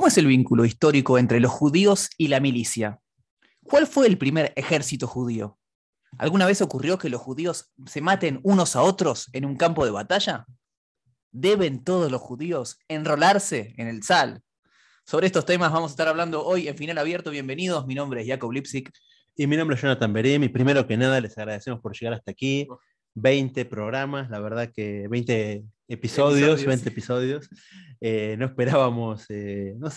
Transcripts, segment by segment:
¿Cómo es el vínculo histórico entre los judíos y la milicia? ¿Cuál fue el primer ejército judío? ¿Alguna vez ocurrió que los judíos se maten unos a otros en un campo de batalla? ¿Deben todos los judíos enrolarse en el Tzal? Sobre estos temas vamos a estar hablando hoy en Final Abierto. Bienvenidos, mi nombre es Jacob Lipsik. Y mi nombre es Jonathan Beremi. Primero que nada, les agradecemos por llegar hasta aquí. 20 programas, la verdad que 20 episodios. No esperábamos,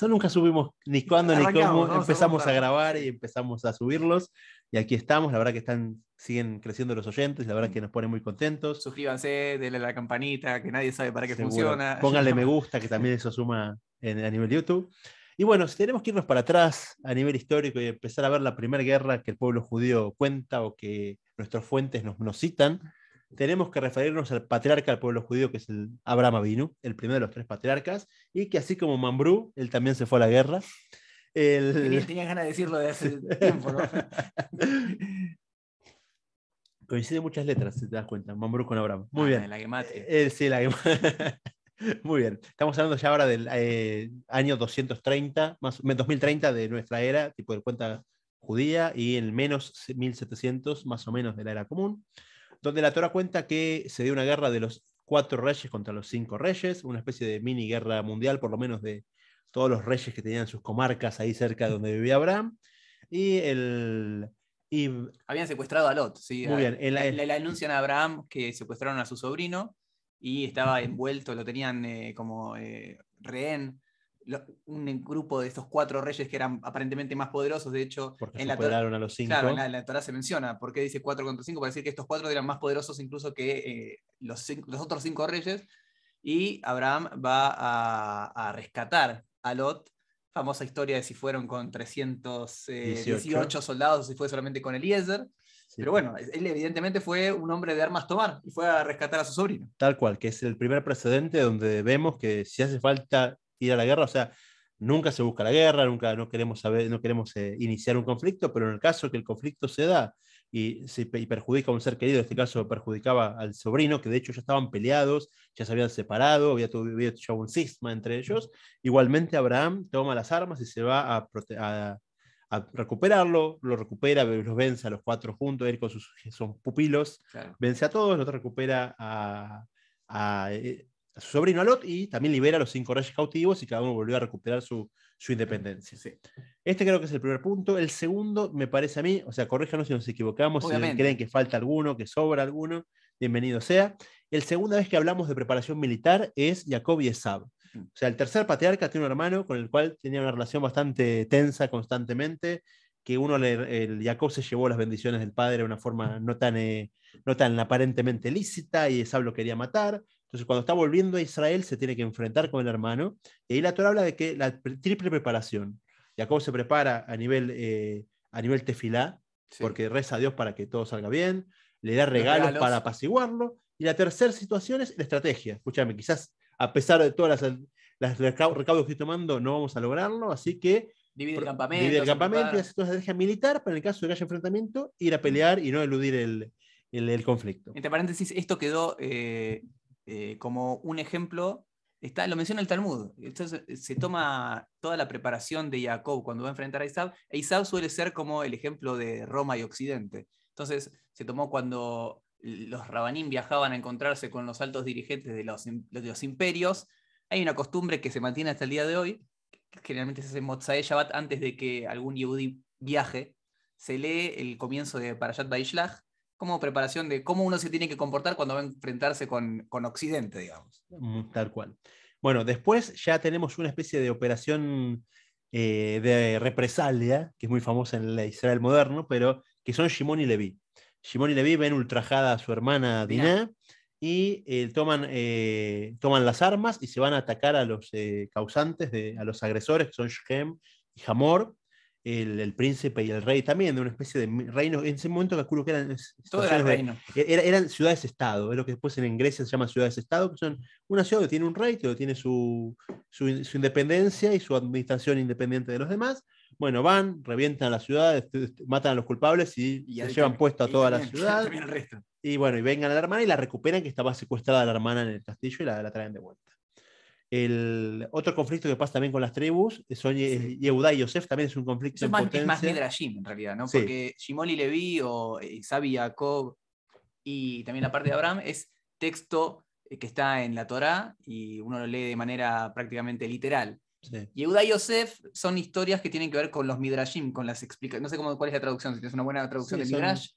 nunca subimos ni cuándo ni cómo. Empezamos a grabar y empezamos a subirlos. Y aquí estamos, la verdad que siguen creciendo los oyentes, la verdad que nos pone muy contentos. Suscríbanse, denle a la campanita, que nadie sabe para qué Seguro. funciona. Pónganle me gusta, que también eso suma a nivel YouTube. Y bueno, si tenemos que irnos para atrás a nivel histórico y empezar a ver la primera guerra que el pueblo judío cuenta o que nuestras fuentes nos citan, tenemos que referirnos al patriarca del pueblo judío, que es el Abraham Avinu, el primero de los 3 patriarcas, y que así como Mambrú, él también se fue a la guerra. Tenía ganas de decirlo de hace tiempo, ¿no? Coinciden muchas letras, si te das cuenta, Mambrú con Abraham. Muy bien. La gematria. Sí, la gematria. Muy bien. Estamos hablando ya ahora del año 230, 2030 de nuestra era, tipo de cuenta judía, y el menos 1700 más o menos de la era común, donde la Torá cuenta que se dio una guerra de los 4 reyes contra los 5 reyes, una especie de mini guerra mundial, por lo menos de todos los reyes que tenían sus comarcas ahí cerca de donde vivía Abraham. Habían secuestrado a Lot, ¿sí? Muy bien. Le anuncian a Abraham que secuestraron a su sobrino y estaba envuelto, lo tenían como rehén. Un grupo de estos 4 reyes que eran aparentemente más poderosos, de hecho, porque superaron a los 5. Claro, en la Torá se menciona, ¿por qué dice 4 contra 5? Para decir que estos 4 eran más poderosos incluso que los otros 5 reyes, y Abraham va a rescatar a Lot. Famosa historia de si fueron con 318 soldados o si fue solamente con Eliezer. Sí. Pero bueno, él evidentemente fue un hombre de armas tomar y fue a rescatar a su sobrino. Tal cual, que es el primer precedente donde vemos que si hace falta ir a la guerra, o sea, nunca se busca la guerra, no queremos iniciar un conflicto, pero en el caso que el conflicto se da y perjudica a un ser querido, en este caso perjudicaba al sobrino, que de hecho ya estaban peleados, ya se habían separado, había ya un cisma entre ellos. Igualmente Abraham toma las armas y se va a recuperarlo, lo recupera, los vence a los 4 juntos, él con sus pupilos, claro. Vence a todos, los recupera a su sobrino Lot y también libera a los 5 reyes cautivos y cada uno volvió a recuperar su independencia. Sí. Este creo que es el primer punto. El segundo, me parece a mí, o sea, corríjanos si nos equivocamos, obviamente. Si creen que falta alguno, que sobra alguno, bienvenido sea. El segunda vez que hablamos de preparación militar es Jacob y Esab. O sea, el tercer patriarca tiene un hermano con el cual tenía una relación bastante tensa constantemente, que el Jacob se llevó las bendiciones del padre de una forma no tan aparentemente lícita, y Esab lo quería matar. Entonces, cuando está volviendo a Israel, se tiene que enfrentar con el hermano. Y ahí la Torá habla de que la triple preparación. Jacob se prepara a nivel tefilá, sí, porque reza a Dios para que todo salga bien, le da regalos para apaciguarlo. Y la tercera situación es la estrategia. Escúchame, quizás a pesar de todas las recaudos que estoy tomando, no vamos a lograrlo, así que divide el campamento y hace toda la estrategia militar para en el caso de que haya enfrentamiento, ir a pelear y no eludir el conflicto. Entre paréntesis, esto quedó como un ejemplo, lo menciona el Talmud. Entonces se toma toda la preparación de Jacob cuando va a enfrentar a Esaú. Esaú suele ser como el ejemplo de Roma y Occidente. Entonces se tomó cuando los rabanín viajaban a encontrarse con los altos dirigentes de los imperios. Hay una costumbre que se mantiene hasta el día de hoy, que generalmente se hace en Motzai Shabbat antes de que algún Yehudi viaje. Se lee el comienzo de Parashat Vaishlach como preparación de cómo uno se tiene que comportar cuando va a enfrentarse con Occidente, digamos. Tal cual. Bueno, después ya tenemos una especie de operación de represalia, que es muy famosa en el Israel moderno, pero que son Shimon y Leví. Shimon y Leví ven ultrajada a su hermana Dinah y toman las armas y se van a atacar a los causantes, a los agresores, que son Shem y Hamor, el príncipe y el rey también, de una especie de reino. En ese momento calculo que eran todo era reino. Eran ciudades-estado, es lo que después en Grecia se llama ciudades-estado, que son una ciudad que tiene un rey, que tiene su independencia y su administración independiente de los demás. Bueno, van, revientan la ciudad, matan a los culpables y se llevan puesto a toda la ciudad. Y bueno, y vengan a la hermana y la recuperan, que estaba secuestrada la hermana en el castillo, y la traen de vuelta. El otro conflicto que pasa también con las tribus son Sí. Yehudá y Yosef, también es un conflicto Eso en es más potencia. Midrashim, en realidad, ¿no? Sí, Porque Shimon y Leví o Isabi y Jacob y también la parte de Abraham es texto que está en la Torá y uno lo lee de manera prácticamente literal. sí. Yehuda y Yosef son historias que tienen que ver con los Midrashim, con las explicaciones. No sé cuál es la traducción, si tienes una buena traducción Sí, de Midrash.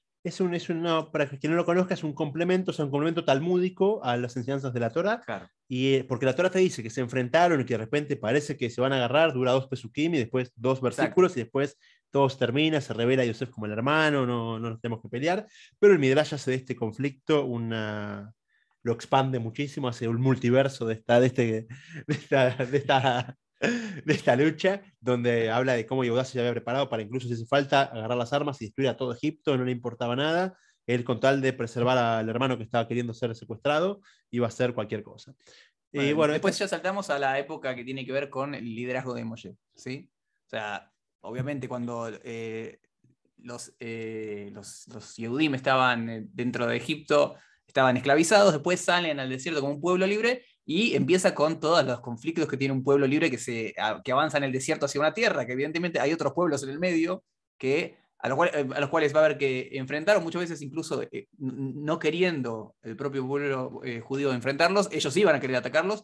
no, para quien no lo conozca, es un complemento, o sea, un complemento talmúdico a las enseñanzas de la Torah. Claro. Y porque la Torah te dice que se enfrentaron y que de repente parece que se van a agarrar, dura 2 pesukim y después 2 versículos, Exacto. y después todo se termina, se revela a Yosef como el hermano, no nos tenemos que pelear. Pero el Midrash hace de este conflicto lo expande muchísimo, hace un multiverso de esta lucha, donde habla de cómo Yehudá se había preparado para incluso si hace falta agarrar las armas y destruir a todo Egipto, no le importaba nada. Él, con tal de preservar al hermano que estaba queriendo ser secuestrado, iba a hacer cualquier cosa. Y Bueno, bueno, después ya saltamos a la época que tiene que ver con el liderazgo de Moshe, ¿sí? O sea, obviamente cuando los Yehudim estaban dentro de Egipto, estaban esclavizados, después salen al desierto como un pueblo libre y empieza con todos los conflictos que tiene un pueblo libre que avanza en el desierto hacia una tierra, que evidentemente hay otros pueblos en el medio a los cuales va a haber que enfrentar, o muchas veces incluso no queriendo el propio pueblo judío enfrentarlos, ellos iban a querer atacarlos.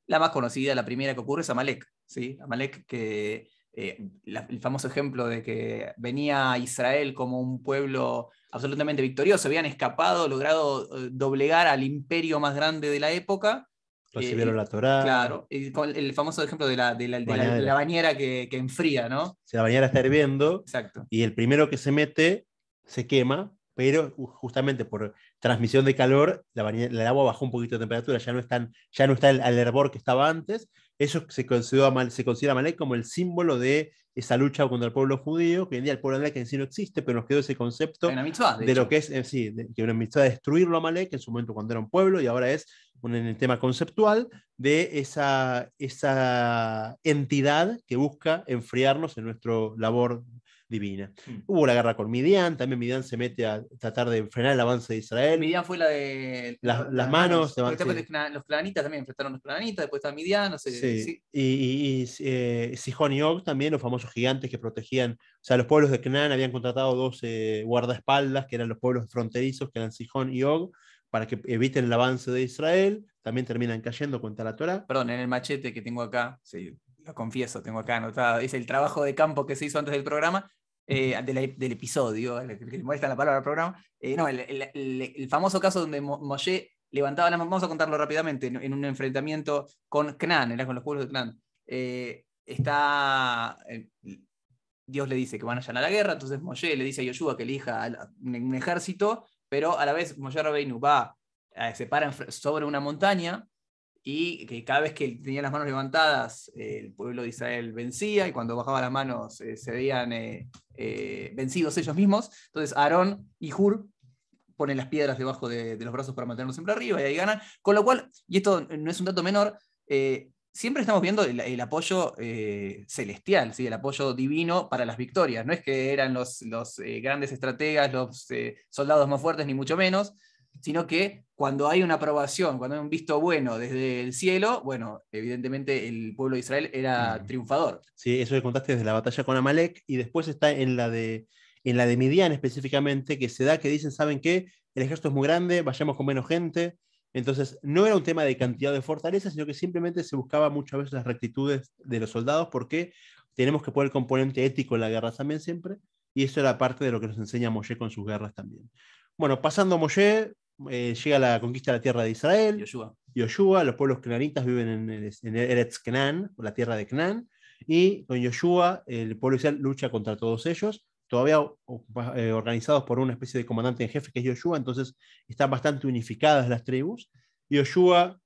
La más conocida, la primera que ocurre es Amalek, ¿sí? Amalek que el famoso ejemplo de que venía Israel como un pueblo absolutamente victorioso, habían escapado, logrado doblegar al imperio más grande de la época. recibieron la Torá, Claro, con el famoso ejemplo de la bañadera. bañera que enfría, ¿no? Si la bañera está hirviendo Exacto. y el primero que se mete se quema, pero justamente por transmisión de calor, el agua bajó un poquito de temperatura, ya no está el hervor que estaba antes. Eso se considera Amalek como el símbolo de esa lucha contra el pueblo judío, que hoy en día el pueblo Amalek en sí no existe, pero nos quedó ese Hay concepto una mitzvah, de de lo hecho. que es, sí, que una mitzvah de destruirlo a Amalek en su momento cuando era un pueblo y ahora es en el tema conceptual de esa entidad que busca enfriarnos en nuestra labor divina. Hubo la guerra con Midian, también Midian se mete a tratar de frenar el avance de Israel. Midian fue la de Las las manos. manos, Porque después sí. los cananitas también enfrentaron a los cananitas, después está Midian, no sé. Sí, Sí. Sihón y Og también, los famosos gigantes que protegían, o sea, los pueblos de Canaán habían contratado dos guardaespaldas, que eran los pueblos fronterizos, que eran Sihón y Og, para que eviten el avance de Israel, también terminan cayendo contra la Torá. Perdón, en el machete que tengo acá, sí, lo confieso, tengo acá anotado, es el trabajo de campo que se hizo antes del programa, del episodio, el que le molesta la palabra programa. No, el famoso caso donde Moshe levantaba la mano, vamos a contarlo rápidamente, en un enfrentamiento con Canaán, era con los pueblos de Canaán. Dios le dice que van a a la guerra, entonces Moshe le dice a Yoshua que elija un ejército, pero a la vez Moshe Rabbeinu se para sobre una montaña y que cada vez que tenía las manos levantadas el pueblo de Israel vencía y cuando bajaba las manos se veían vencidos ellos mismos. Entonces Aarón y Hur ponen las piedras debajo de los brazos para mantenerlos siempre arriba y ahí ganan. Con lo cual, y esto no es un dato menor, siempre estamos viendo el apoyo celestial, ¿sí? El apoyo divino para las victorias. No es que eran los grandes estrategas, los soldados más fuertes, ni mucho menos, sino que cuando hay una aprobación, cuando hay un visto bueno desde el cielo, bueno, evidentemente el pueblo de Israel era triunfador. Sí, eso que contaste desde la batalla con Amalek, y después está en la de Midian específicamente, que se da que dicen, ¿saben qué? El ejército es muy grande, vayamos con menos gente. Entonces, no era un tema de cantidad de fortaleza, sino que simplemente se buscaba muchas veces las rectitudes de los soldados, porque tenemos que poner el componente ético en la guerra también siempre, y eso era parte de lo que nos enseña Moshe con sus guerras también. Bueno, pasando a Moshe, llega la conquista de la tierra de Israel, Yoshua. Yoshua, los pueblos cananitas viven en Eretz Canaan, la tierra de Canaán, y con Yoshua el pueblo de Israel lucha contra todos ellos, todavía organizados por una especie de comandante en jefe que es Yoshua, entonces están bastante unificadas las tribus. Yoshua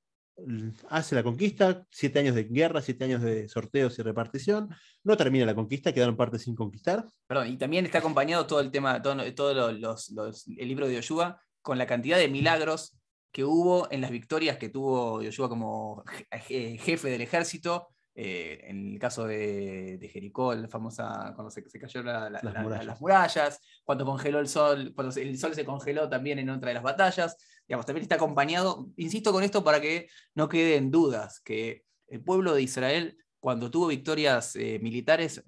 hace la conquista, 7 años de guerra, 7 años de sorteos y repartición, no termina la conquista, quedaron partes sin conquistar. Perdón, y también está acompañado todo el tema, todo el libro de Yoshua, con la cantidad de milagros que hubo en las victorias que tuvo Yoshua como jefe del ejército. En el caso de Jericó, la famosa, cuando se cayó las murallas, cuando congeló el sol, cuando el sol se congeló también en otra de las batallas. Digamos, también está acompañado, insisto con esto para que no queden dudas, que el pueblo de Israel, cuando tuvo victorias militares,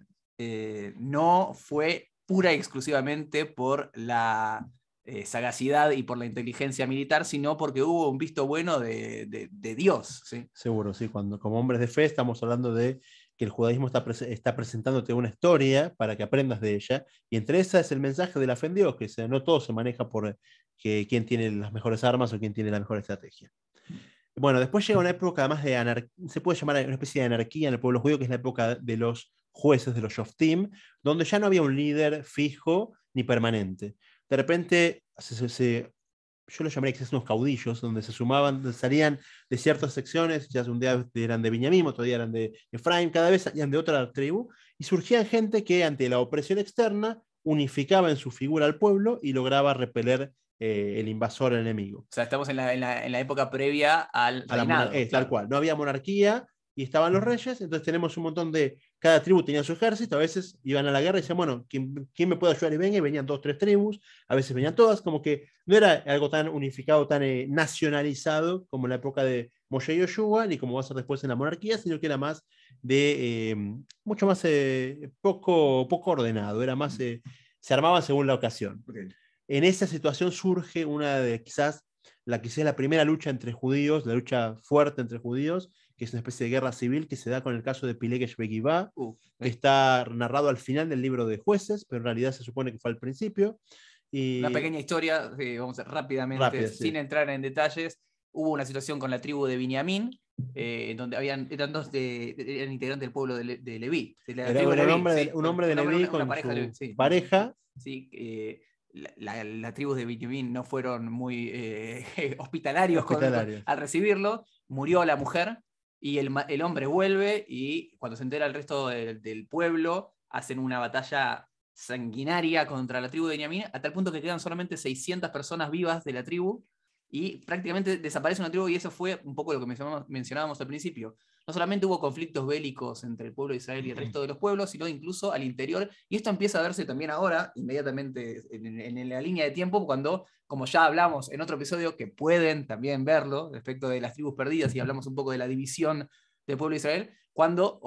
no fue pura y exclusivamente por la sagacidad y por la inteligencia militar, sino porque hubo un visto bueno de Dios. ¿Sí? Seguro, sí. Cuando como hombres de fe estamos hablando de que el judaísmo está presentándote una historia para que aprendas de ella, y entre esas es el mensaje de la fe en Dios, que no todo se maneja por quién tiene las mejores armas o quién tiene la mejor estrategia. Bueno, después llega una época además de anarquía, se puede llamar una especie de anarquía en el pueblo judío, que es la época de los jueces, de los shoftim, donde ya no había un líder fijo ni permanente. De repente yo lo llamaría quizás unos caudillos, donde se sumaban, salían de ciertas secciones, ya un día eran de Binyamin, otro día eran de Efraín, cada vez salían de otra tribu, y surgían gente que ante la opresión externa unificaba en su figura al pueblo y lograba repeler el invasor, el enemigo. O sea, estamos en la época previa al reinado. Tal claro. Cual, no había monarquía y estaban los reyes, entonces tenemos un montón de, cada tribu tenía su ejército, a veces iban a la guerra y decían, bueno, ¿quién me puede ayudar? Y venga, y venían 2, 3 tribus, a veces venían todas, como que no era algo tan unificado, tan nacionalizado como en la época de Moshe y Yoshua, ni como va a ser después en la monarquía, sino que era más de, mucho más poco ordenado, era más, se armaban según la ocasión. Okay. En esa situación surge una de quizás la primera lucha entre judíos, la lucha fuerte entre judíos, que es una especie de guerra civil que se da con el caso de Pilegesh Begivá, que está narrado al final del libro de Jueces, pero en realidad se supone que fue al principio. Y una pequeña historia, vamos a rápidamente, sin entrar en detalles. Hubo una situación con la tribu de Binyamin, donde eran integrantes del pueblo de Leví. Era un hombre de Leví con su pareja. Sí, la tribu de Binyamin no fueron muy hospitalarios al recibirlo. Murió la mujer y el hombre vuelve, y cuando se entera el resto del pueblo, hacen una batalla sanguinaria contra la tribu de Binyamin, a tal punto que quedan solamente 600 personas vivas de la tribu, y prácticamente desaparece una tribu, y eso fue un poco lo que mencionábamos al principio. No solamente hubo conflictos bélicos entre el pueblo de Israel y el resto de los pueblos, sino incluso al interior, y esto empieza a verse también ahora, inmediatamente en la línea de tiempo, cuando, como ya hablamos en otro episodio, que pueden también verlo, respecto de las tribus perdidas, y hablamos un poco de la división del pueblo de Israel, cuando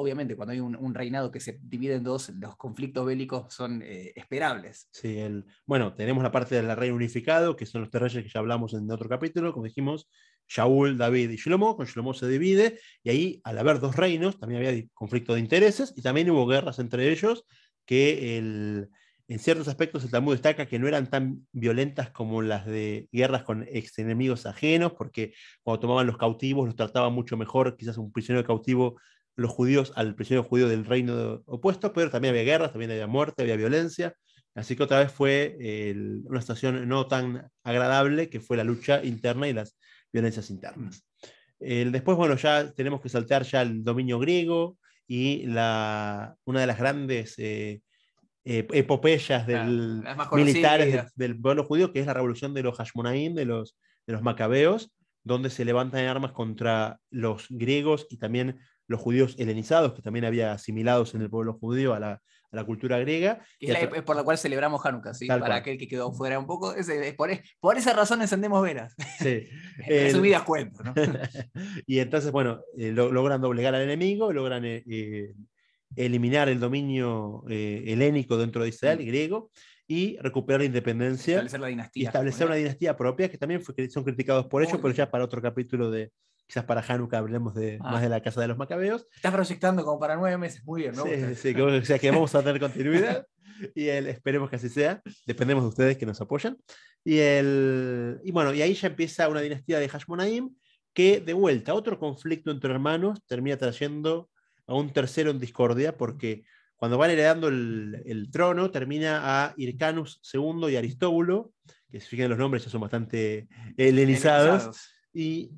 hay un reinado que se divide en dos, los conflictos bélicos son esperables. Sí, bueno, tenemos la parte del reino unificado, que son los 3 reyes que ya hablamos en otro capítulo, como dijimos, Shaul, David y Shlomo. Con Shlomo se divide, y ahí, al haber 2 reinos, también había conflicto de intereses, y también hubo guerras entre ellos, que en ciertos aspectos el Talmud destaca que no eran tan violentas como las de guerras con ex enemigos ajenos, porque cuando tomaban los cautivos los trataban mucho mejor, quizás un prisionero cautivo, los judíos al prisionero judío del reino opuesto, pero también había guerras, también había muerte, había violencia. Así que otra vez fue una situación no tan agradable, que fue la lucha interna y las violencias internas. Después, bueno, ya tenemos que saltear ya el dominio griego y una de las grandes epopeyas militares del pueblo judío, que es la revolución de los Hashmonaim, de los macabeos, donde se levantan en armas contra los griegos y también los judíos helenizados, que también había asimilados en el pueblo judío a la cultura griega. Es por la cual celebramos Hanukkah, ¿sí? Para aquel que quedó fuera un poco. Por esa razón encendemos velas. Sí. Resumidas cuentas, ¿no? Y entonces, bueno, logran doblegar al enemigo, logran eliminar el dominio helénico dentro de Israel, griego, y recuperar la independencia. Establecer la dinastía. Y establecer una dinastía propia, que también son criticados por ello, pero ya para otro capítulo quizás para Hanukkah hablemos más de la casa de los macabeos. Estás proyectando como para 9 meses, muy bien, ¿no? Sí, o sea que vamos a tener continuidad, y esperemos que así sea, dependemos de ustedes que nos apoyan. Y bueno, y ahí ya empieza una dinastía de Hashmonaim, que de vuelta, otro conflicto entre hermanos, termina trayendo a un tercero en discordia, porque cuando van heredando el trono, termina a Hyrcanus II y Aristóbulo, que si fijan los nombres ya son bastante helenizados. Y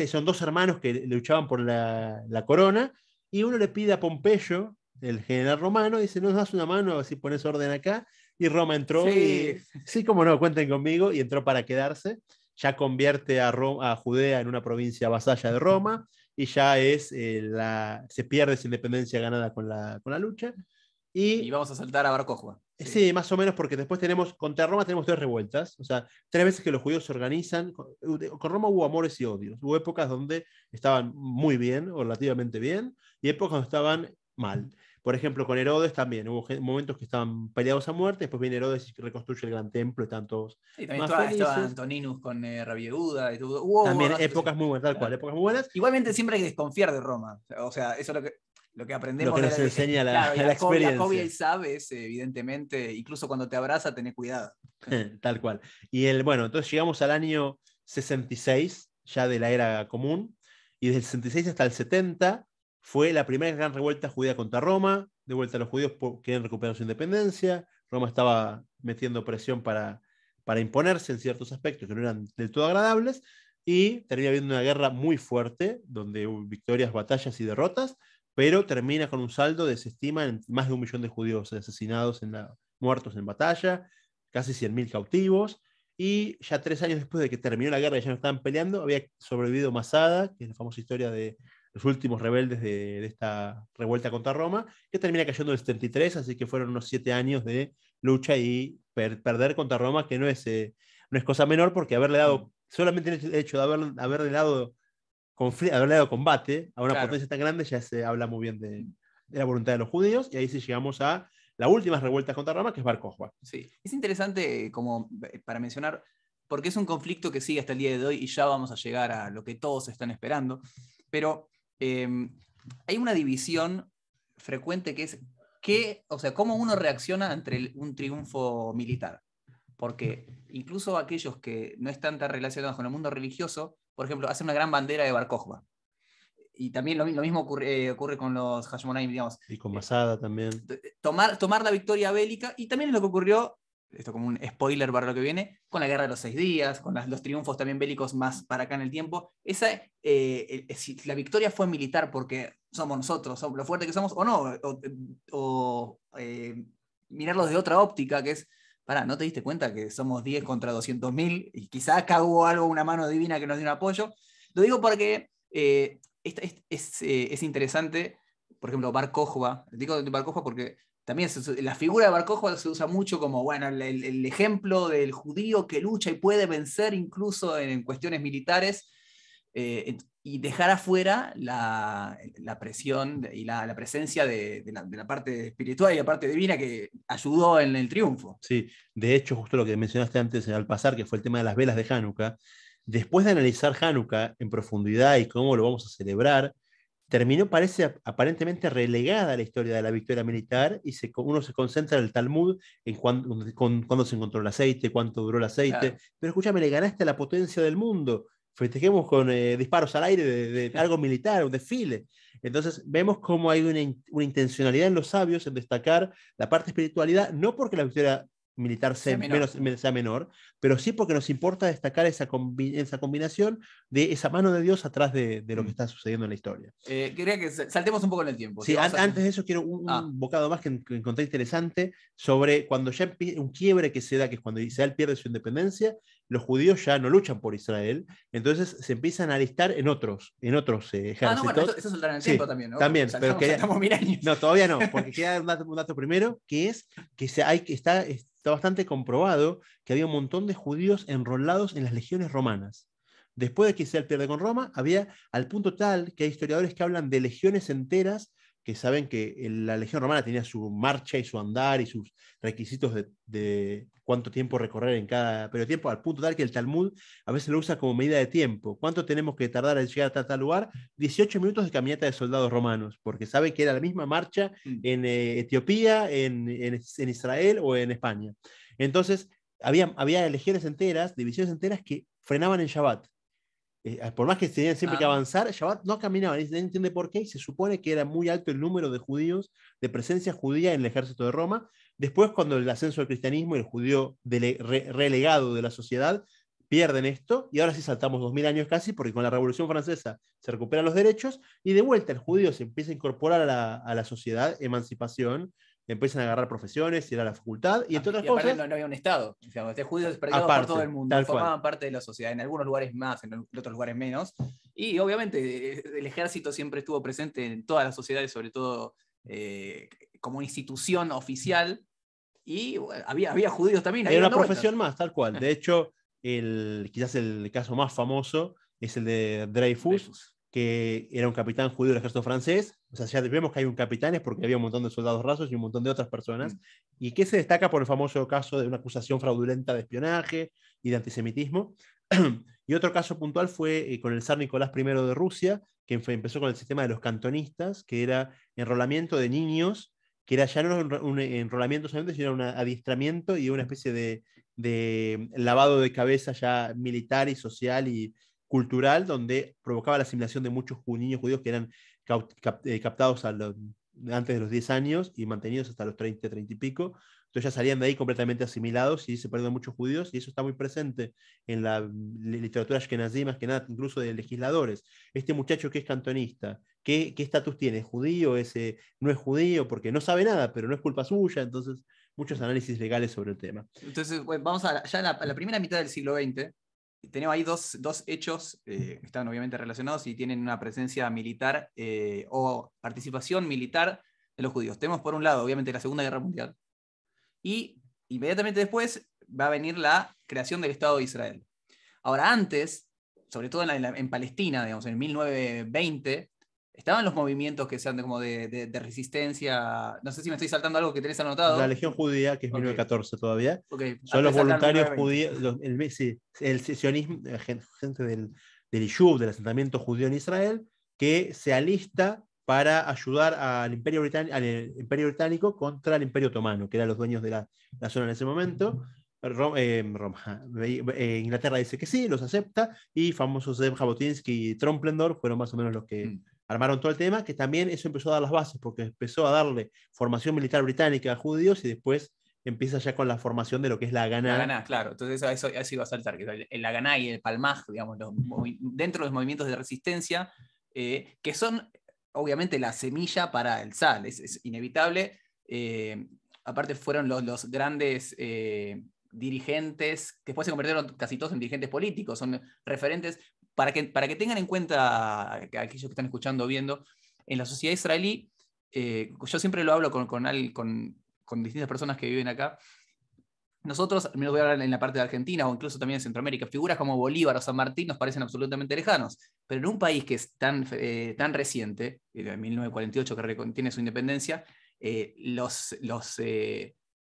son 2 hermanos que luchaban por la corona, y uno le pide a Pompeyo, el general romano, y dice, ¿nos das una mano así pones orden acá? Y Roma entró, y sí, como no, cuenten conmigo, y entró para quedarse. Ya convierte a Judea en una provincia vasalla de Roma, y ya se pierde esa independencia ganada con la lucha. Y vamos a saltar a Bar Kokhba. Sí, más o menos, porque después contra Roma tenemos 3 revueltas, o sea, 3 veces que los judíos se organizan. Con Roma hubo amores y odios, hubo épocas donde estaban muy bien, o relativamente bien, y épocas donde estaban mal. Por ejemplo, con Herodes también, hubo momentos que estaban peleados a muerte, después viene Herodes y reconstruye el gran templo, y están todos también más estaba felices. Antoninus con Rabbi Yehuda. También épocas muy buenas, tal cual, épocas muy buenas. Igualmente siempre hay que desconfiar de Roma, o sea, eso es lo que aprendemos. Lo que nos enseña la experiencia. Jacob y Esaú es, evidentemente, incluso cuando te abraza, tenés cuidado. Tal cual. Y bueno, entonces llegamos al año 66, ya de la era común, y desde el 66 hasta el 70 fue la primera gran revuelta judía contra Roma. De vuelta los judíos quieren recuperar su independencia. Roma estaba metiendo presión para imponerse en ciertos aspectos que no eran del todo agradables, y termina habiendo una guerra muy fuerte, donde hubo victorias, batallas y derrotas, pero termina con un saldo de, se estima, en más de 1 millón de judíos asesinados, muertos en batalla, casi 100.000 cautivos, y ya 3 años después de que terminó la guerra y ya no estaban peleando, había sobrevivido Masada, que es la famosa historia de los últimos rebeldes de esta revuelta contra Roma, que termina cayendo en el 73, así que fueron unos 7 años de lucha y perder contra Roma, que no es cosa menor, porque haberle dado, solamente el hecho de haberle dado combate a una potencia tan grande, ya se habla muy bien de la voluntad de los judíos, y ahí sí llegamos a la última revuelta contra Roma, que es Bar Kokhba. Sí, es interesante como para mencionar, porque es un conflicto que sigue hasta el día de hoy y ya vamos a llegar a lo que todos están esperando, pero hay una división frecuente que es o sea, cómo uno reacciona ante un triunfo militar. Porque incluso aquellos que no están tan relacionados con el mundo religioso, por ejemplo, hacen una gran bandera de Bar Kokhba. Y también lo mismo ocurre con los Hashmonaim, digamos. Y con Masada también. Tomar la victoria bélica, y también es lo que ocurrió, esto como un spoiler para lo que viene, con la Guerra de los 6 días, con los triunfos también bélicos más para acá en el tiempo. Si la victoria fue militar porque somos nosotros, somos lo fuerte que somos, o no, o mirarlos de otra óptica, que es, ¿no te diste cuenta que somos 10 contra 200.000? Y quizás acá hubo una mano divina que nos dio un apoyo. Lo digo porque es interesante, por ejemplo, Bar Kokhba. Digo de Bar Kokhba porque también la figura de Bar Kokhba se usa mucho como el ejemplo del judío que lucha y puede vencer incluso en cuestiones militares, y dejar afuera la presión y la presencia de la parte espiritual y la parte divina que ayudó en el triunfo. Sí, de hecho, justo lo que mencionaste antes al pasar, que fue el tema de las velas de Hanukkah, después de analizar Hanukkah en profundidad y cómo lo vamos a celebrar, parece aparentemente relegada a la historia de la victoria militar, y uno se concentra en el Talmud, en cuándo se encontró el aceite, cuánto duró el aceite. Claro. Pero escúchame, le ganaste a la potencia del mundo. Festejemos con disparos al aire de algo militar, un desfile. Entonces vemos cómo hay una intencionalidad en los sabios en destacar la parte espiritualidad, no porque la victoria militar sea menor, pero sí porque nos importa destacar esa combinación de esa mano de Dios atrás de lo que está sucediendo en la historia. Quería que saltemos un poco en el tiempo. Sí, antes de eso quiero un bocado más que encontré interesante sobre cuando ya un quiebre que se da, que es cuando Israel pierde su independencia, los judíos ya no luchan por Israel, entonces se empiezan a alistar en otros ejércitos. No, bueno, eso saltará en el tiempo también, ¿no? También, saltamos 1000 años. No, todavía no, porque queda un dato primero, que es que está bastante comprobado que había un montón de judíos enrolados en las legiones romanas. Después de que Israel pierde con Roma, había al punto tal que hay historiadores que hablan de legiones enteras, que saben que la legión romana tenía su marcha y su andar y sus requisitos de cuánto tiempo recorrer en cada periodo de tiempo, al punto tal que el Talmud a veces lo usa como medida de tiempo. ¿Cuánto tenemos que tardar en llegar a tal lugar? 18 minutos de caminata de soldados romanos, porque saben que era la misma marcha en Etiopía, en Israel o en España. Entonces, había legiones enteras, divisiones enteras que frenaban en Shabbat. Por más que tenían siempre que avanzar, Shabbat no caminaban, y nadie entiende por qué, y se supone que era muy alto el número de judíos, de presencia judía en el ejército de Roma. Después, cuando el ascenso del cristianismo y el judío relegado de la sociedad pierden esto, y ahora sí saltamos 2000 años casi, porque con la Revolución Francesa se recuperan los derechos, y de vuelta el judío se empieza a incorporar a la sociedad, emancipación, empiezan a agarrar profesiones, ir a la facultad, y entre otras cosas... No había un Estado, los judíos perdidos por todo el mundo, formaban parte de la sociedad, en algunos lugares más, en otros lugares menos, y obviamente el ejército siempre estuvo presente en todas las sociedades, sobre todo como institución oficial, y bueno, había judíos también. Era una profesión más, tal cual. De hecho, quizás el caso más famoso es el de Dreyfus, que era un capitán judío del ejército francés. O sea, ya vemos que hay un capitán, es porque había un montón de soldados rasos y un montón de otras personas, y que se destaca por el famoso caso de una acusación fraudulenta de espionaje y de antisemitismo. Y otro caso puntual fue con el zar Nicolás I de Rusia, que empezó con el sistema de los cantonistas, que era enrolamiento de niños, que era ya no un enrolamiento solamente, sino un adiestramiento y una especie de lavado de cabeza ya militar y social y cultural, donde provocaba la asimilación de muchos niños judíos que eran captados antes de los 10 años y mantenidos hasta los 30, 30 y pico. Entonces ya salían de ahí completamente asimilados y se perdieron muchos judíos, y eso está muy presente en la literatura ashkenazí, más que nada, incluso de legisladores. Este muchacho que es cantonista, ¿qué estatus tiene? ¿Es judío? ¿No es judío? Porque no sabe nada, pero no es culpa suya. Entonces, muchos análisis legales sobre el tema. Entonces, bueno, vamos ya a la primera mitad del siglo XX. Tenemos ahí dos hechos que están obviamente relacionados y tienen una presencia militar o participación militar de los judíos. Tenemos por un lado, obviamente, la Segunda Guerra Mundial, y inmediatamente después va a venir la creación del Estado de Israel. Ahora, antes, sobre todo en Palestina, digamos, en 1920, estaban los movimientos que sean como de resistencia. No sé si me estoy saltando algo que tenés anotado. La Legión Judía, que es 1914 todavía. Okay. Son los voluntarios judíos, el sionismo, gente del Yishuv, del asentamiento judío en Israel, que se alista para ayudar al Imperio Británico contra el Imperio Otomano, que eran los dueños de la zona en ese momento. Inglaterra dice que sí, los acepta, y famosos Zev Jabotinsky y Tromplendor fueron más o menos los que armaron todo el tema, que también eso empezó a dar las bases, porque empezó a darle formación militar británica a judíos, y después empieza ya con la formación de lo que es la Haganá. La Haganá, claro. Entonces eso iba a saltar, que el Haganá y el Palmaj, digamos, dentro de los movimientos de resistencia, que son obviamente la semilla para el Tzal, es inevitable. Aparte fueron los grandes dirigentes, que después se convirtieron casi todos en dirigentes políticos, son referentes, para que tengan en cuenta, aquellos que están escuchando o viendo, en la sociedad israelí, yo siempre lo hablo con distintas personas que viven acá. Nosotros, me voy a hablar en la parte de Argentina o incluso también en Centroamérica, figuras como Bolívar o San Martín nos parecen absolutamente lejanos, pero en un país que es tan reciente, en 1948 que tiene su independencia,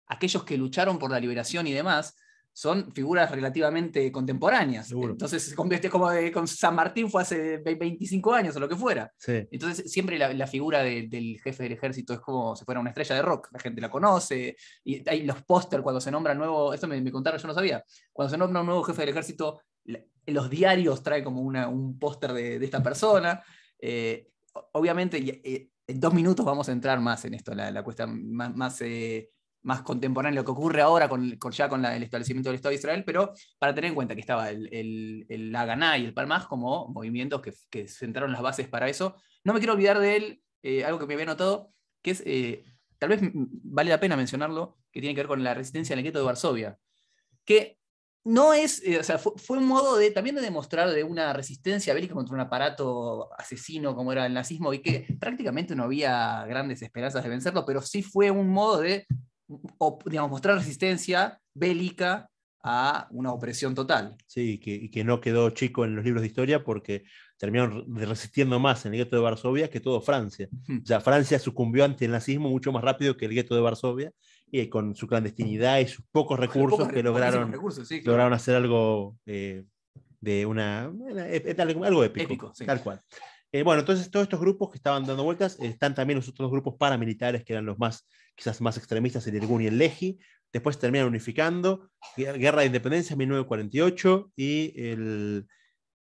aquellos que lucharon por la liberación y demás son figuras relativamente contemporáneas. Seguro. Entonces, con San Martín fue hace 25 años o lo que fuera. Sí. Entonces, siempre la figura del jefe del ejército es como si fuera una estrella de rock. La gente la conoce. Y hay los pósters cuando se nombra nuevo. Esto me contaron, yo no sabía. Cuando se nombra un nuevo jefe del ejército, los diarios traen como un póster de esta persona. Obviamente, en 2 minutos vamos a entrar más en esto, la cuestión más contemporánea, lo que ocurre ahora con el establecimiento del Estado de Israel, pero para tener en cuenta que estaba el Haganá y el Palmaj como movimientos que sentaron las bases para eso. No me quiero olvidar de él, algo que me había notado, que es, tal vez vale la pena mencionarlo, que tiene que ver con la resistencia al gueto de Varsovia, que no es, o sea, fue un modo también de demostrar de una resistencia bélica contra un aparato asesino como era el nazismo, y que prácticamente no había grandes esperanzas de vencerlo, pero sí fue un modo de, digamos, mostrar resistencia bélica a una opresión total. Sí, y que no quedó chico en los libros de historia, porque terminaron resistiendo más en el gueto de Varsovia que todo Francia. O sea, Francia sucumbió ante el nazismo mucho más rápido que el gueto de Varsovia, y con su clandestinidad y sus pocos recursos lograron hacer algo de algo épico, sí. Tal cual. Bueno, entonces todos estos grupos que estaban dando vueltas, están también los otros grupos paramilitares, que eran los quizás más extremistas, el Irgun y el Lehi. Después terminan unificando, Guerra de Independencia en 1948, y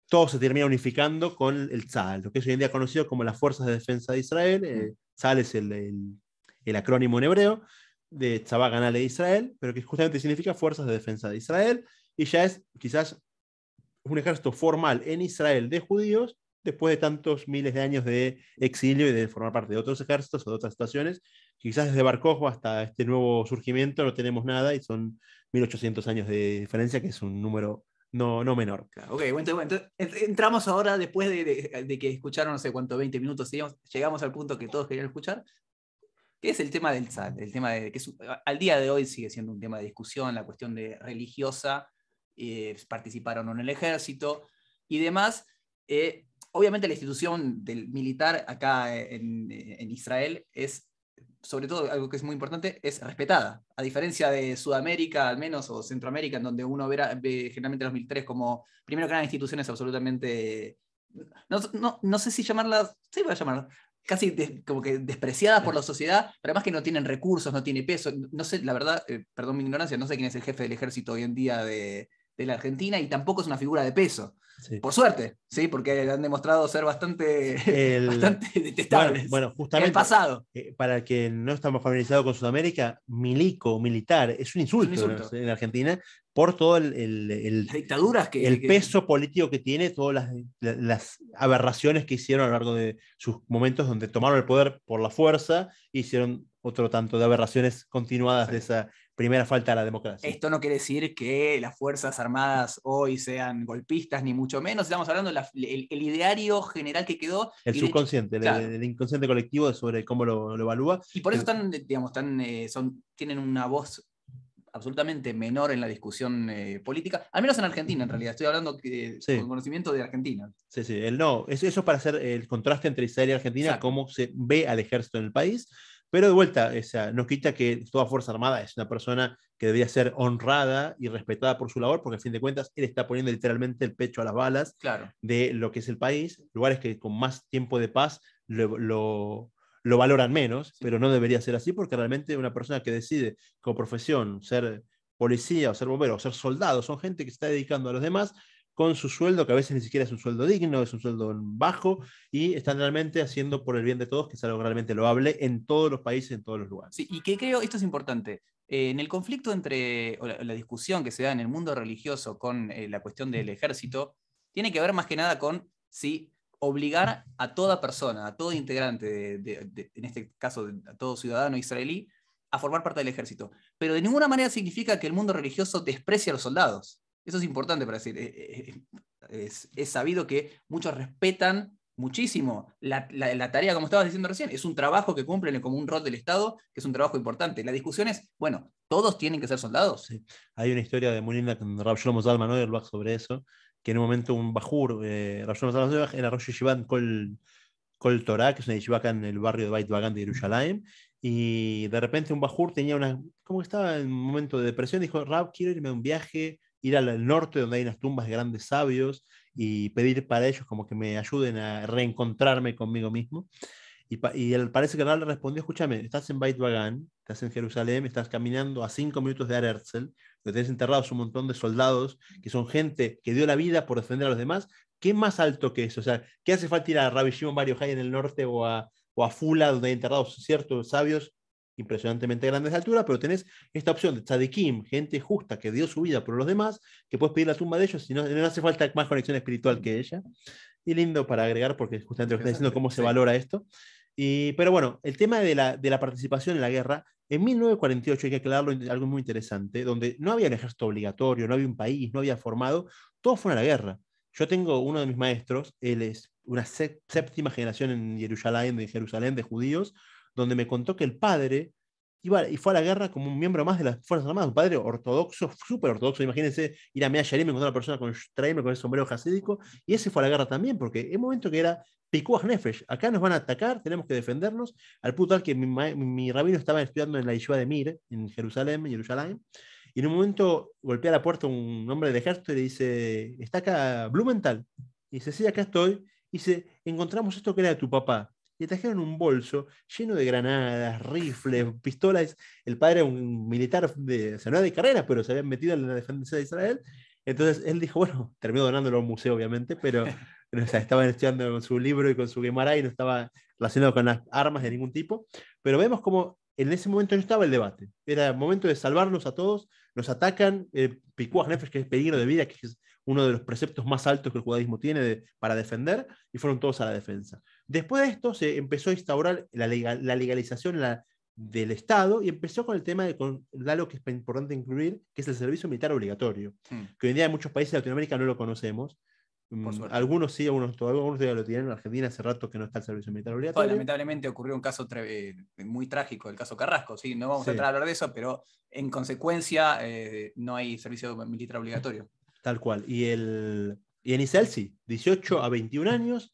todo se termina unificando con el Tzal, lo que es hoy en día conocido como las Fuerzas de Defensa de Israel. Tzal es el acrónimo en hebreo de Tzabá Ganale de Israel, pero que justamente significa Fuerzas de Defensa de Israel, y ya es quizás un ejército formal en Israel de judíos, después de tantos miles de años de exilio y de formar parte de otros ejércitos o de otras situaciones. Quizás desde Bar Kokhba hasta este nuevo surgimiento no tenemos nada, y son 1800 años de diferencia, que es un número no menor. Ok, bueno, entonces entramos ahora, después de que escucharon, no sé cuánto, 20 minutos, llegamos al punto que todos querían escuchar. que es el tema del tzad, el tema de que al día de hoy sigue siendo un tema de discusión, la cuestión de religiosa, participar o no en el ejército y demás. Obviamente la institución del militar acá en Israel es, sobre todo, algo que es muy importante, es respetada. A diferencia de Sudamérica, al menos, o Centroamérica, en donde uno ve generalmente a los militares como, primero que nada, instituciones absolutamente, no sé si llamarlas, sí voy a llamarlas, casi como que despreciadas por la sociedad, pero además que no tienen recursos, no tiene peso. No sé, la verdad, perdón mi ignorancia, no sé quién es el jefe del ejército hoy en día de la Argentina y tampoco es una figura de peso. Sí. Por suerte, ¿sí? Porque han demostrado ser bastante, bastante detestables Bueno, justamente, en el pasado. Para el que no estamos familiarizados con Sudamérica, milico, militar, es un insulto, en Argentina por todo las dictaduras el peso político que tiene, todas las aberraciones que hicieron a lo largo de sus momentos donde tomaron el poder por la fuerza e hicieron otro tanto de aberraciones continuadas de esa primera falta a la democracia. Esto no quiere decir que las Fuerzas Armadas hoy sean golpistas, ni mucho menos. Estamos hablando del ideario general que quedó. El subconsciente, hecho, claro, el inconsciente colectivo sobre cómo lo evalúa. Y por eso tienen una voz absolutamente menor en la discusión política, al menos en Argentina, en realidad. Estoy hablando con conocimiento de Argentina. Sí, sí, eso para hacer el contraste entre Israel y Argentina, exacto, cómo se ve al ejército en el país. Pero de vuelta, no quita que toda Fuerza Armada es una persona que debería ser honrada y respetada por su labor, porque al fin de cuentas él está poniendo literalmente el pecho a las balas, claro, de lo que es el país, lugares que con más tiempo de paz lo valoran menos, sí, pero no debería ser así, porque realmente una persona que decide como profesión ser policía o ser bombero o ser soldado, son gente que se está dedicando a los demás con su sueldo, que a veces ni siquiera es un sueldo digno, es un sueldo bajo, y están realmente haciendo por el bien de todos, que es algo realmente loable en todos los países, en todos los lugares. Sí, y que creo, esto es importante, en el conflicto o la discusión que se da en el mundo religioso con la cuestión del ejército, tiene que ver más que nada con si obligar a toda persona, a todo integrante, en este caso a todo ciudadano israelí, a formar parte del ejército. Pero de ninguna manera significa que el mundo religioso desprecia a los soldados. Eso es importante para decir. Es sabido que muchos respetan muchísimo la tarea, como estabas diciendo recién. Es un trabajo que cumplen como un rol del Estado, que es un trabajo importante. La discusión es, bueno, ¿todos tienen que ser soldados? Sí. Hay una historia de muy linda con Rav Shlomo Zalman Auerbach sobre eso, que en un momento un bajur, Rav Shlomo Zalman Auerbach era Rosh Yeshivat Kol Torah, que es una yeshiva acá en el barrio de Beit Vagan de Jerusalén, y de repente un bajur tenía como que estaba en un momento de depresión, dijo, Rab, quiero irme a un viaje, ir al norte donde hay unas tumbas de grandes sabios y pedir para ellos como que me ayuden a reencontrarme conmigo mismo. Y él parece que Rab le respondió, escúchame, estás en Beit Vagan, estás en Jerusalén, estás caminando a 5 minutos de Ar Herzl, donde tenés enterrados un montón de soldados que son gente que dio la vida por defender a los demás. ¿Qué más alto que eso? O sea, ¿qué hace falta ir a Rabbi Shimon Bar Yochai en el norte o a Fula, donde hay enterrados ciertos sabios impresionantemente grandes de altura, pero tenés esta opción de tzadikim, gente justa que dio su vida por los demás, que puedes pedir la tumba de ellos y no hace falta más conexión espiritual que ella? Y lindo para agregar, porque justamente lo que está diciendo cómo se valora esto. Pero bueno, el tema de la participación en la guerra, en 1948 hay que aclararlo, algo muy interesante, donde no había un ejército obligatorio, no había un país, no había formado, todos fueron a la guerra. Yo tengo uno de mis maestros, él es una séptima generación en Jerusalén, de judíos, donde me contó que el padre iba y fue a la guerra como un miembro más de las Fuerzas Armadas, un padre ortodoxo, súper ortodoxo. Imagínense ir a Mea Shearim, encontrar a una persona con el sombrero jasídico, y ese fue a la guerra también, porque en un momento que era Pikuach Nefesh, acá nos van a atacar, tenemos que defendernos, al punto tal que mi rabino estaba estudiando en la yeshiva de Mir, en Jerusalén, y en un momento golpea la puerta un hombre del ejército y le dice, ¿está acá Blumenthal? Y dice, sí, acá estoy. Y dice, encontramos esto que era de tu papá. Y le trajeron un bolso lleno de granadas, rifles, pistolas. El padre era un militar, o sea, no de carrera, pero se había metido en la defensa de Israel. Entonces él dijo, bueno, terminó donándolo a un museo, obviamente, pero o sea, estaban estudiando con su libro y con su Gemara y no estaba relacionado con las armas de ningún tipo. Pero vemos como en ese momento no estaba el debate. Era momento de salvarlos a todos. Nos atacan, Pikuach Nefesh, que es peligro de vida, que es uno de los preceptos más altos que el judaísmo tiene para defender, y fueron todos a la defensa. Después de esto se empezó a instaurar la legalización del Estado y empezó con el tema de algo que es importante incluir, que es el servicio militar obligatorio, que hoy en día en muchos países de Latinoamérica no lo conocemos, por suerte. Algunos sí, algunos todavía lo tienen. En Argentina hace rato que no está el servicio militar obligatorio. Lamentablemente ocurrió un caso muy trágico, el caso Carrasco, ¿sí? No vamos a entrar a hablar de eso, pero en consecuencia no hay servicio militar obligatorio. Tal cual. Y en Israel sí, 18 a 21 años,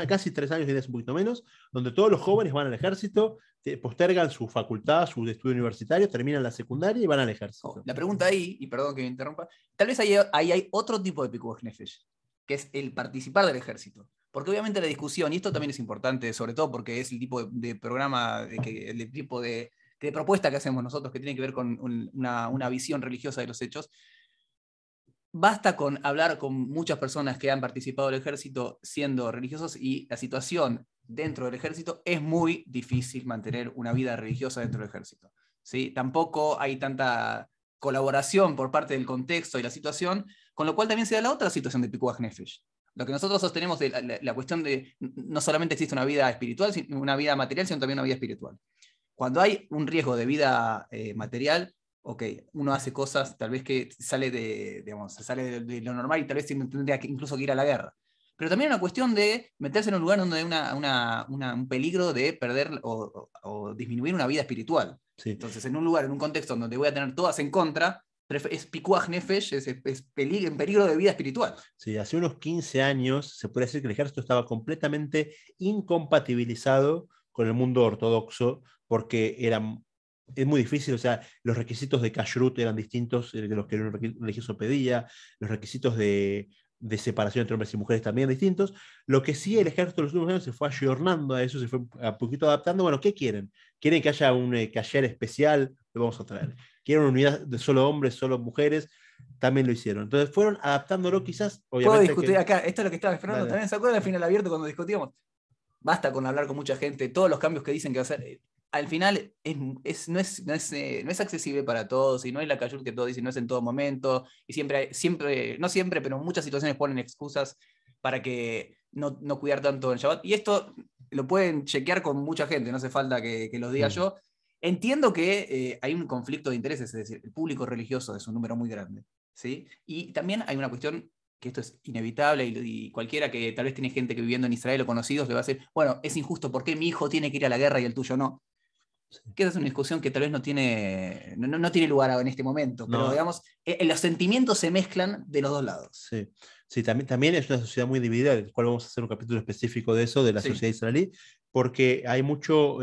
casi 3 años, y un poquito menos, donde todos los jóvenes van al ejército, postergan su facultad, su estudio universitario, terminan la secundaria y van al ejército. La pregunta ahí, y perdón que me interrumpa, tal vez ahí hay otro tipo de pikuach nefesh, que es el participar del ejército. Porque obviamente la discusión, y esto también es importante, sobre todo porque es el tipo de programa, el tipo de propuesta que hacemos nosotros, que tiene que ver con una visión religiosa de los hechos. Basta con hablar con muchas personas que han participado del ejército siendo religiosos y la situación dentro del ejército es muy difícil mantener una vida religiosa dentro del ejército. ¿Sí? Tampoco hay tanta colaboración por parte del contexto y la situación, con lo cual también se da la otra situación de pikuach nefesh. Lo que nosotros sostenemos de la cuestión de no solamente existe una vida espiritual, una vida material, sino también una vida espiritual. Cuando hay un riesgo de vida material, ok, uno hace cosas tal vez que sale de lo normal y tal vez tendría que incluso que ir a la guerra. Pero también hay una cuestión de meterse en un lugar donde hay un peligro de perder o disminuir una vida espiritual. Sí. Entonces, en un lugar, en un contexto donde voy a tener todas en contra, es pikuach nefesh, es en peligro de vida espiritual. Sí, hace unos 15 años se puede decir que el ejército estaba completamente incompatibilizado con el mundo ortodoxo, porque es muy difícil, o sea, los requisitos de kashrut eran distintos de los que un religioso pedía, los requisitos de separación entre hombres y mujeres también distintos. Lo que sí el ejército en los últimos años se fue ayornando a eso, se fue a poquito adaptando. Bueno, ¿qué quieren? ¿Quieren que haya un kasher especial? Lo vamos a traer. ¿Quieren una unidad de solo hombres, solo mujeres? También lo hicieron. Entonces fueron adaptándolo quizás. Puedo discutir acá, esto es lo que estaba esperando. Dale. También se acuerdan al final abierto cuando discutíamos. Basta con hablar con mucha gente, todos los cambios que dicen que va a hacer. Al final no es accesible para todos y no es la cayur que todos dicen, no es en todo momento y no siempre, pero en muchas situaciones ponen excusas para que no cuidar tanto el Shabbat. Y esto lo pueden chequear con mucha gente, no hace falta que lo diga yo. Entiendo que hay un conflicto de intereses, es decir, el público religioso es un número muy grande, ¿sí? Y también hay una cuestión que esto es inevitable y cualquiera que tal vez tiene gente que viviendo en Israel o conocidos le va a decir, bueno, es injusto, ¿por qué mi hijo tiene que ir a la guerra y el tuyo no? Sí. Que esa es una discusión que tal vez no tiene lugar en este momento, pero digamos, los sentimientos se mezclan de los dos lados. Sí, sí, también es una sociedad muy dividida, del cual vamos a hacer un capítulo específico de eso, de la sociedad israelí, porque hay mucho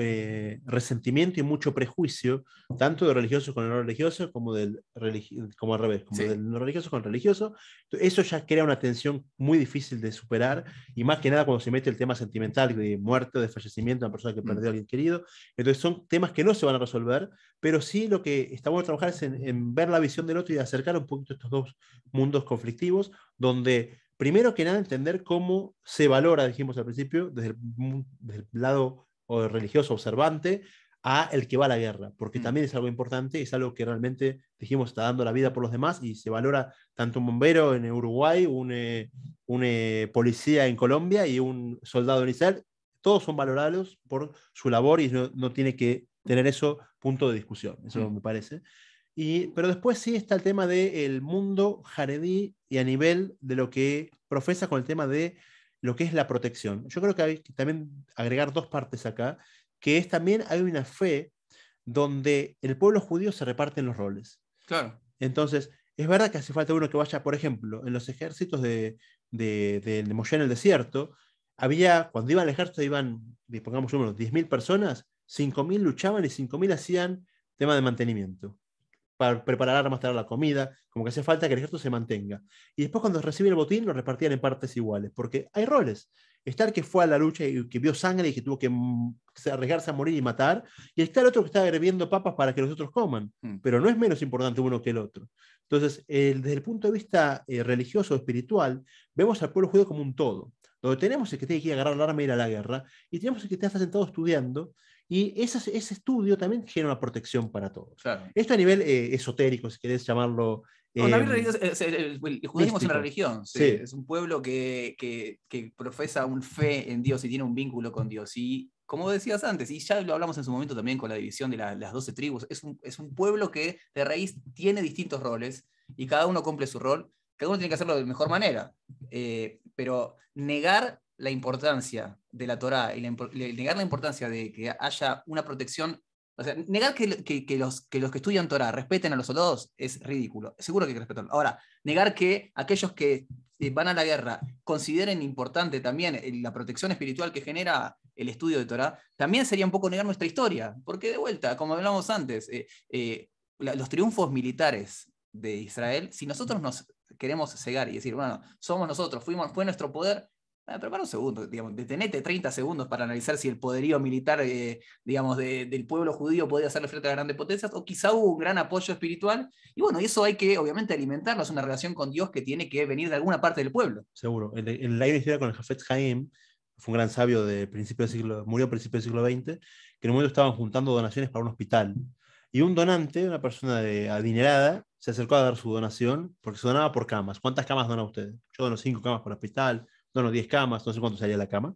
resentimiento y mucho prejuicio, tanto de religiosos con el no religioso, como como al revés, como del no religioso con el religioso. Eso ya crea una tensión muy difícil de superar, y más que nada cuando se mete el tema sentimental, de muerte, de fallecimiento de una persona que perdió a alguien querido. Entonces son temas que no se van a resolver, pero sí lo que está bueno trabajar es en ver la visión del otro y acercar un poquito estos dos mundos conflictivos, donde primero que nada entender cómo se valora, dijimos al principio, desde el lado religioso observante a el que va a la guerra, porque también es algo importante, es algo que realmente, dijimos, está dando la vida por los demás, y se valora tanto un bombero en Uruguay, un policía en Colombia y un soldado en Israel. Todos son valorados por su labor y no tiene que tener eso punto de discusión, eso me parece. Pero después sí está el tema del mundo jaredí y a nivel de lo que profesa con el tema de lo que es la protección. Yo creo que hay que también agregar dos partes acá, que es también hay una fe donde el pueblo judío se reparte en los roles. Claro. Entonces, es verdad que hace falta uno que vaya, por ejemplo, en los ejércitos de Moshe en el desierto, cuando iban al ejército, pongamos unos 10.000 personas, 5.000 luchaban y 5.000 hacían tema de mantenimiento, para preparar armas, traer la comida, como que hace falta que el ejército se mantenga. Y después cuando reciben el botín lo repartían en partes iguales, porque hay roles. Está el que fue a la lucha y que vio sangre y que tuvo que arriesgarse a morir y matar, y está el otro que está hirviendo papas para que los otros coman, pero no es menos importante uno que el otro. Entonces, desde el punto de vista religioso o espiritual, vemos al pueblo judío como un todo, donde tenemos el que tiene que ir a agarrar el arma y ir a la guerra, y tenemos el que está sentado estudiando, y ese estudio también genera una protección para todos. Claro. Esto a nivel esotérico, si querés llamarlo. El judaísmo es una religión. Sí. Es un pueblo que profesa un fe en Dios y tiene un vínculo con Dios. Y como decías antes, y ya lo hablamos en su momento también con la división de las 12 tribus, es un pueblo que de raíz tiene distintos roles y cada uno cumple su rol. Cada uno tiene que hacerlo de mejor manera. pero negar la importancia de la Torá y negar la importancia de que haya una protección, o sea, negar que los que estudian Torá respeten a los soldados es ridículo. Seguro que hay que respetarlo. Ahora, negar que aquellos que van a la guerra consideren importante también la protección espiritual que genera el estudio de Torá, también sería un poco negar nuestra historia. Porque de vuelta, como hablamos antes, los triunfos militares de Israel, si nosotros nos queremos cegar y decir, bueno, somos nosotros, fue nuestro poder. Pero para un segundo, digamos, detenete 30 segundos para analizar si el poderío militar, digamos, del pueblo judío podía hacerle frente a las grandes potencias, o quizá hubo un gran apoyo espiritual, y bueno, eso hay que, obviamente, alimentarlo, es una relación con Dios que tiene que venir de alguna parte del pueblo. Seguro. En la historia con el Hafetz Haim, fue un gran sabio de principio del siglo, murió a principios del siglo XX, que en un momento estaban juntando donaciones para un hospital. Y un donante, una persona adinerada, se acercó a dar su donación, porque se donaba por camas. ¿Cuántas camas dona usted? Yo dono 5 camas por hospital, dono 10 camas, no sé cuánto salía la cama.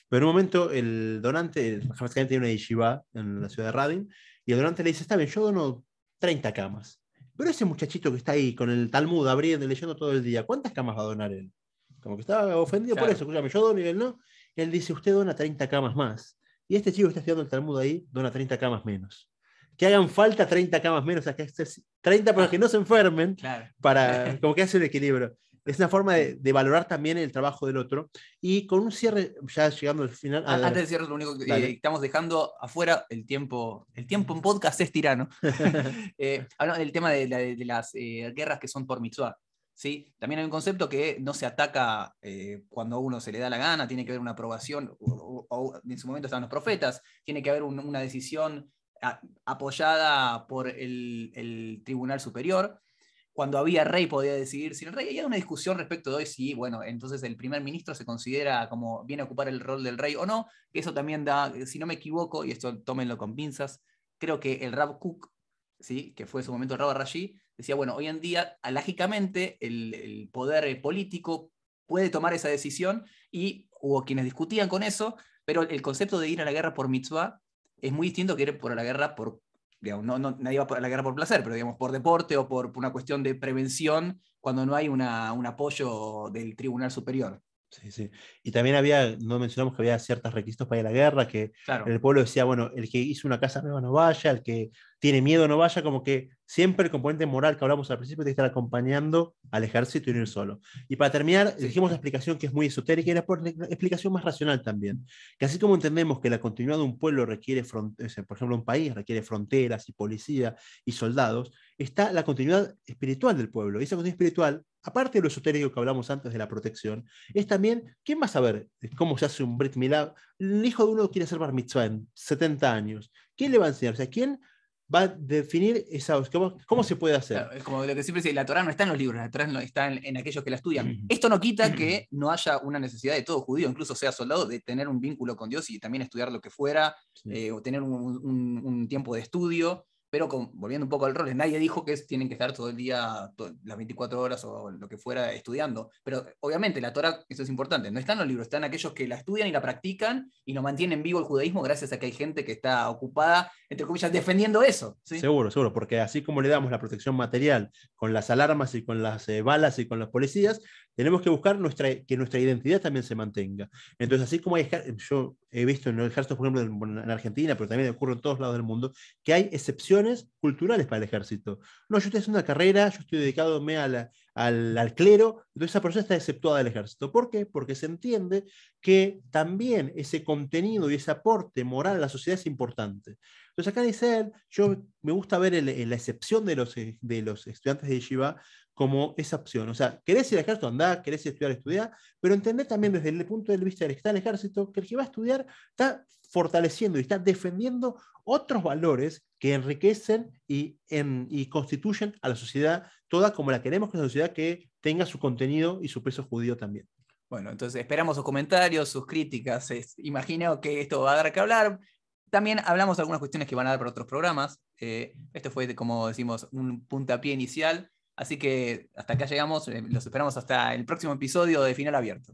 Pero en un momento el donante, el Hafetz Haim tiene una yeshiva en la ciudad de Radin, y el donante le dice, está bien, yo dono 30 camas. Pero ese muchachito que está ahí con el Talmud abriendo y leyendo todo el día, ¿cuántas camas va a donar él? Como que estaba ofendido por eso, escúchame, yo dono y él no. Él dice, usted dona 30 camas más. Y este chico que está estudiando el Talmud ahí, dona 30 camas menos. Que hagan falta 30 camas menos, o sea, que 30 para que no se enfermen, Claro. para como que hace un equilibrio. Es una forma de valorar también el trabajo del otro. Y con un cierre, ya llegando al final. Antes de cierre, lo único que estamos dejando afuera, el tiempo en podcast es tirano. Hablando del tema de las guerras que son por mitzvah. ¿Sí? También hay un concepto que no se ataca cuando a uno se le da la gana, tiene que haber una aprobación, o en su momento estaban los profetas, tiene que haber una decisión apoyada por el Tribunal Superior. Cuando había rey podía decidir sin el rey. Hay una discusión respecto de hoy si, bueno, entonces el primer ministro se considera como viene a ocupar el rol del rey o no, que eso también da, si no me equivoco, y esto tómenlo con pinzas, creo que el Rav Kook, ¿sí? Que fue en su momento el Rav Rashi, decía, bueno, hoy en día, alágicamente, el poder político puede tomar esa decisión, y hubo quienes discutían con eso, pero el concepto de ir a la guerra por mitzvah es muy distinto que ir por la guerra por, digamos, nadie va a la guerra por placer, pero digamos por deporte o por una cuestión de prevención cuando no hay un apoyo del Tribunal Superior. Sí, sí. Y también no mencionamos que había ciertos requisitos para ir a la guerra, que claro. el pueblo decía, bueno, el que hizo una casa nueva no vaya, el que tiene miedo no vaya, como que siempre el componente moral que hablamos al principio tiene que estar acompañando al ejército y no ir solo. Y para terminar, dijimos la explicación que es muy esotérica y la explicación más racional también, que así como entendemos que la continuidad de un pueblo requiere, por ejemplo, un país requiere fronteras y policía y soldados, está la continuidad espiritual del pueblo. Y esa continuidad espiritual, aparte de lo esotérico que hablamos antes de la protección, es también, ¿quién va a saber cómo se hace un Brit Milá? El hijo de uno quiere hacer Bar Mitzvah en 70 años. ¿Quién le va a enseñar? O sea, ¿quién va a definir cómo se puede hacer? Claro, es como lo que siempre dice, la Torá no está en los libros, la Torá está en aquellos que la estudian. Esto no quita que no haya una necesidad de todo judío, incluso sea soldado, de tener un vínculo con Dios y también estudiar lo que fuera, o tener un tiempo de estudio. Pero volviendo un poco al rol, nadie dijo que tienen que estar todo el día, las 24 horas o lo que fuera estudiando. Pero obviamente la Torá, eso es importante, no están los libros, están aquellos que la estudian y la practican y lo mantienen vivo el judaísmo gracias a que hay gente que está ocupada, entre comillas, defendiendo eso. ¿Sí? Seguro, seguro, porque así como le damos la protección material con las alarmas y con las balas y con los policías, tenemos que buscar que nuestra identidad también se mantenga. Entonces, así como yo he visto en el ejército, por ejemplo, en Argentina, pero también ocurre en todos lados del mundo, que hay excepciones culturales para el ejército. No, yo estoy haciendo una carrera, yo estoy dedicado al clero, entonces esa persona está exceptuada del ejército. ¿Por qué? Porque se entiende que también ese contenido y ese aporte moral a la sociedad es importante. Entonces acá en Israel, me gusta ver la excepción de los estudiantes de Yeshiva como esa opción. O sea, querés ir al ejército, andá, querés estudiar, estudiar, pero entender también desde el punto de vista del que está en el ejército, que el que va a estudiar está fortaleciendo y está defendiendo otros valores que enriquecen y constituyen a la sociedad toda como la queremos, que es una sociedad que tenga su contenido y su peso judío también. Bueno, entonces esperamos sus comentarios, sus críticas. Imagino que esto va a dar que hablar. También hablamos de algunas cuestiones que van a dar para otros programas. Este fue, como decimos, un puntapié inicial. Así que hasta acá llegamos. Los esperamos hasta el próximo episodio de Final Abierto.